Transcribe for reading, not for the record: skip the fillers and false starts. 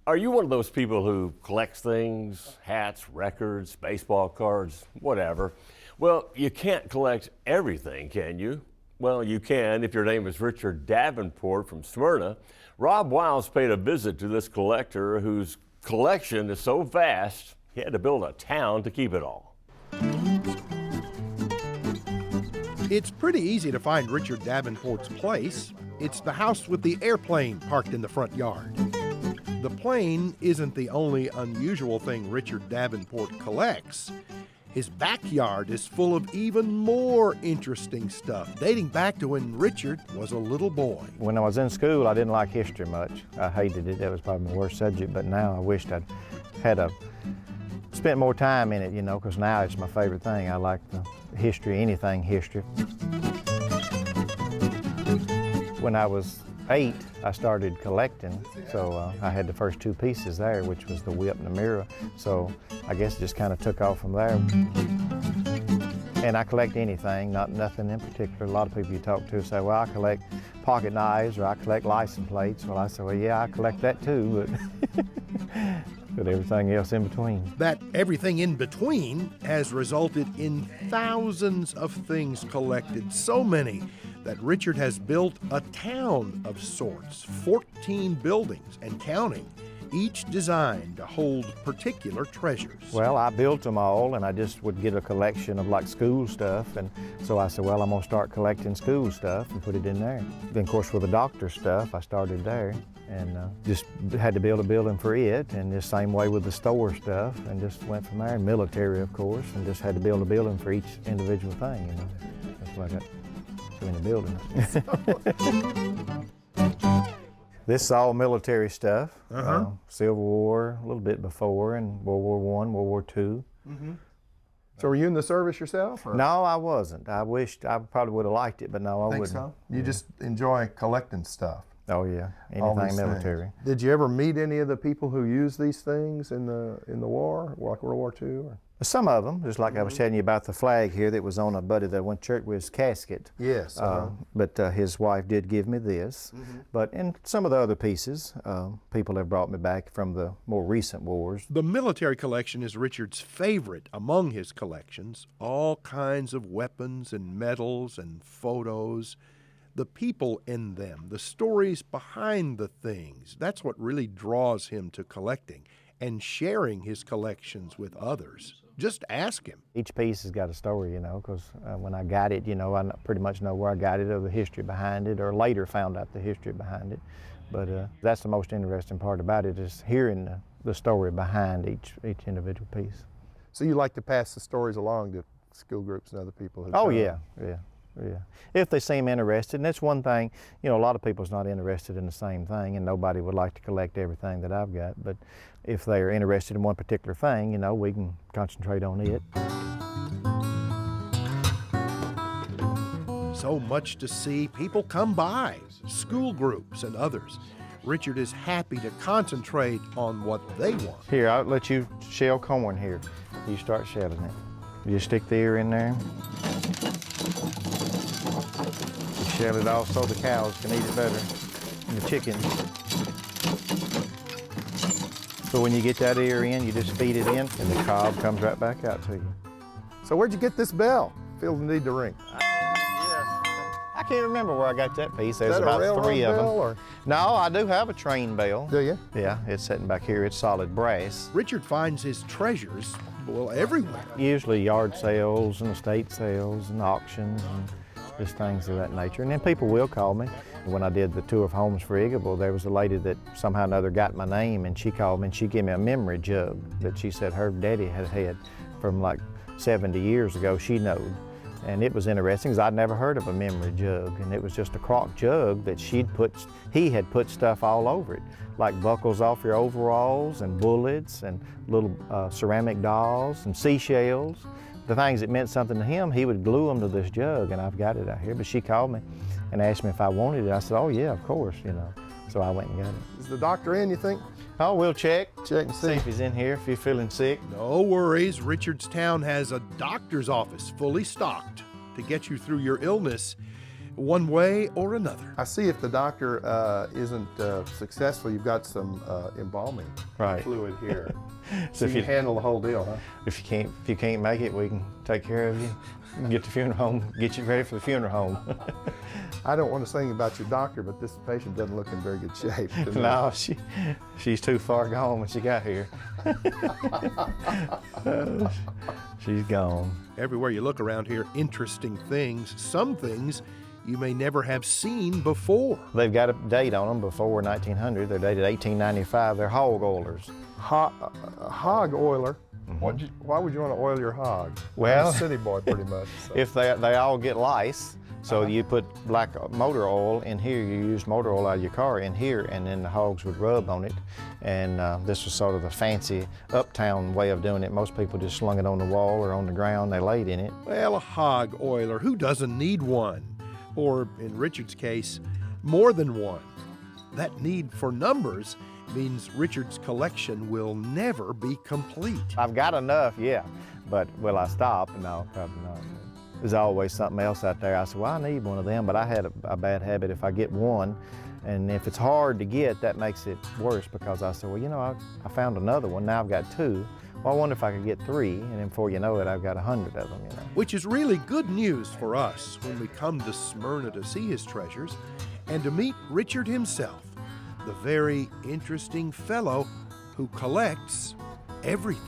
Are you one of those people who collects things, hats, records, baseball cards, whatever? Well, you can't collect everything, can you? Well, you can if your name is Richard Davenport from Smyrna. Rob Wiles paid a visit to this collector whose collection is so vast, he had to build a town to keep it all. It's pretty easy to find Richard Davenport's place. It's the house with the airplane parked in the front yard. The plane isn't the only unusual thing Richard Davenport collects. His backyard is full of even more interesting stuff, dating back to when Richard was a little boy. When I was in school, I didn't like history much. I hated it. That was probably my worst subject, but now I wished I'd spent more time in it, you know, because now it's my favorite thing. I like the history, anything history. When I was 8, I started collecting, so I had the first 2 pieces there, which was the whip and the mirror. So I guess it just kind of took off from there. And I collect anything, nothing in particular. A lot of people you talk to say, well, I collect pocket knives or I collect license plates. Well, I say, well, yeah, I collect that too, but everything else in between. That everything in between has resulted in thousands of things collected, so many that Richard has built a town of sorts, 14 buildings and counting, each designed to hold particular treasures. Well, I built them all, and I just would get a collection of like school stuff, and so I said, well, I'm gonna start collecting school stuff and put it in there. Then, of course, with the doctor stuff, I started there, and just had to build a building for it, and the same way with the store stuff, and just went from there. And military, of course, and just had to build a building for each individual thing, you know. That's why I got in the building. This is all military stuff. Civil War, a little bit before, and World War I, World War II. So were you in the service yourself? Or? No, I wasn't. I wished I probably would have liked it, but no, I wouldn't. So? You just enjoy collecting stuff? Oh yeah, anything military. Things. Did you ever meet any of the people who used these things in the war, like World War II? Or? Some of them, just like I was telling you about the flag here that was on a buddy that went to church with his casket. Yes. But his wife did give me this. But in some of the other pieces, people have brought me back from the more recent wars. The military collection is Richard's favorite among his collections. All kinds of weapons and medals and photos. The people in them, the stories behind the things, that's what really draws him to collecting and sharing his collections with others. Just ask him. Each piece has got a story, you know, because when I got it, you know, I pretty much know where I got it or the history behind it, or later found out the history behind it. But that's the most interesting part about it, is hearing the story behind each individual piece. So you like to pass the stories along to school groups and other people? Oh, yeah. If they seem interested, and that's one thing, you know, a lot of people's not interested in the same thing, and nobody would like to collect everything that I've got, but if they're interested in one particular thing, you know, we can concentrate on it. So much to see. People come by, school groups and others. Richard is happy to concentrate on what they want. Here, I'll let you shell corn here. You start shelling it. You stick the ear in there. You shell it off so the cows can eat it better, and the chickens. So when you get that ear in, you just feed it in, and the cob comes right back out to you. So where'd you get this bell? Feel the need to ring. I can't remember where I got that piece. There's about 3 of them. Or? No, I do have a train bell. Do you? Yeah, it's sitting back here. It's solid brass. Richard finds his treasures, well, everywhere. Usually yard sales and estate sales and auctions and just things of that nature. And then people will call me. When I did the tour of homes for Igable, there was a lady that somehow or another got my name, and she called me and she gave me a memory jug that she said her daddy had from like 70 years ago, she knowed. And it was interesting because I'd never heard of a memory jug, and it was just a crock jug that he had put stuff all over it, like buckles off your overalls and bullets and little ceramic dolls and seashells. The things that meant something to him, he would glue them to this jug, and I've got it out here. But she called me and asked me if I wanted it. I said, oh yeah, of course, you know. So I went and got it. Is the doctor in, you think? Oh, we'll check. Check and see if he's in here, if you're feeling sick. No worries, Richard's town has a doctor's office fully stocked. to get you through your illness one way or another. I see if the doctor isn't successful, you've got some embalming Right. fluid here. So So if you you handle the whole deal, huh? if you can't make it, we can take care of you. We can get the funeral home, get you ready for the funeral home. I don't want to say anything about your doctor, but this patient doesn't look in very good shape. to me. No, she's too far gone when she got here. She's gone. Everywhere you look around here, interesting things, some things you may never have seen before. They've got a date on them before 1900. They're dated 1895. They're hog oilers. Hog oiler. Why would you want to oil your hog? Well, I'm a city boy, pretty much. So. If they all get lice, so you put black motor oil in here, you use motor oil out of your car in here, and then the hogs would rub on it. And this was sort of the fancy uptown way of doing it. Most people just slung it on the wall or on the ground, they laid in it. Well, a hog oiler, who doesn't need one? Or, in Richard's case, more than one. That need for numbers means Richard's collection will never be complete. I've got enough, yeah, but will I stop? No, probably not. There's always something else out there. I said, well, I need one of them, but I had a bad habit if I get one, and if it's hard to get, that makes it worse, because I said, well, you know, I found another one, now I've got two. Well, I wonder if I could get three, and then before you know it, I've got 100 of them, you know. Which is really good news for us when we come to Smyrna to see his treasures and to meet Richard himself, the very interesting fellow who collects everything.